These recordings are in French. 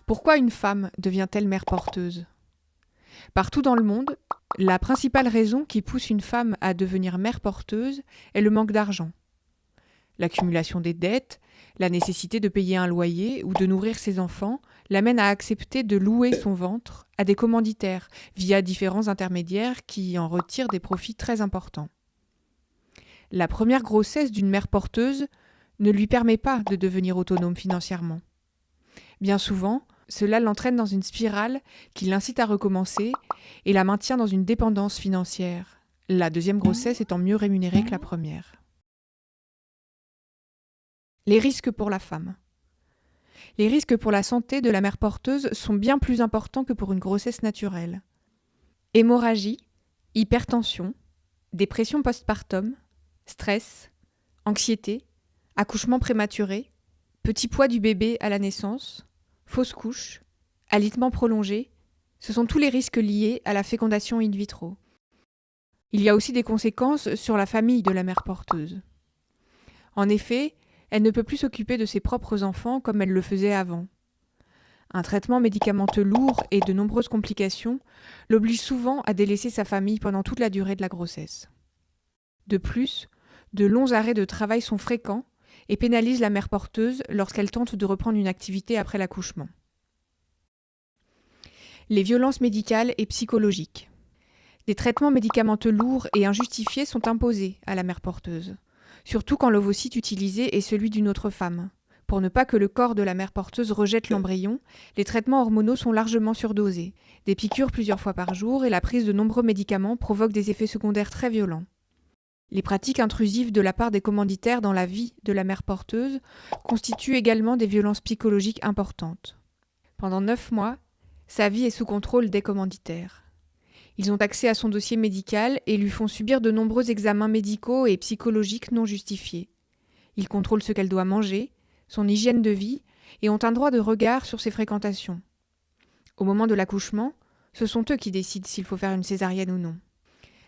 Pourquoi une femme devient-elle mère porteuse ? Partout dans le monde, la principale raison qui pousse une femme à devenir mère porteuse est le manque d'argent. L'accumulation des dettes, la nécessité de payer un loyer ou de nourrir ses enfants l'amène à accepter de louer son ventre à des commanditaires via différents intermédiaires qui en retirent des profits très importants. La première grossesse d'une mère porteuse ne lui permet pas de devenir autonome financièrement. Bien souvent, cela l'entraîne dans une spirale qui l'incite à recommencer et la maintient dans une dépendance financière, la deuxième grossesse étant mieux rémunérée que la première. Les risques pour la femme. Les risques pour la santé de la mère porteuse sont bien plus importants que pour une grossesse naturelle. Hémorragie, hypertension, dépression postpartum, stress, anxiété, accouchement prématuré, petit poids du bébé à la naissance, fausse couche, alitement prolongé, ce sont tous les risques liés à la fécondation in vitro. Il y a aussi des conséquences sur la famille de la mère porteuse. En effet, elle ne peut plus s'occuper de ses propres enfants comme elle le faisait avant. Un traitement médicamenteux lourd et de nombreuses complications l'oblige souvent à délaisser sa famille pendant toute la durée de la grossesse. De plus, de longs arrêts de travail sont fréquents et pénalisent la mère porteuse lorsqu'elle tente de reprendre une activité après l'accouchement. Les violences médicales et psychologiques. Des traitements médicamenteux lourds et injustifiés sont imposés à la mère porteuse, surtout quand l'ovocyte utilisé est celui d'une autre femme. Pour ne pas que le corps de la mère porteuse rejette l'embryon, les traitements hormonaux sont largement surdosés. Des piqûres plusieurs fois par jour et la prise de nombreux médicaments provoquent des effets secondaires très violents. Les pratiques intrusives de la part des commanditaires dans la vie de la mère porteuse constituent également des violences psychologiques importantes. Pendant 9 mois, sa vie est sous contrôle des commanditaires. Ils ont accès à son dossier médical et lui font subir de nombreux examens médicaux et psychologiques non justifiés. Ils contrôlent ce qu'elle doit manger, son hygiène de vie et ont un droit de regard sur ses fréquentations. Au moment de l'accouchement, ce sont eux qui décident s'il faut faire une césarienne ou non.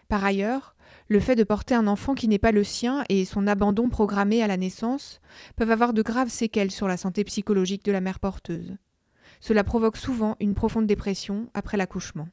Par ailleurs, le fait de porter un enfant qui n'est pas le sien et son abandon programmé à la naissance peuvent avoir de graves séquelles sur la santé psychologique de la mère porteuse. Cela provoque souvent une profonde dépression après l'accouchement.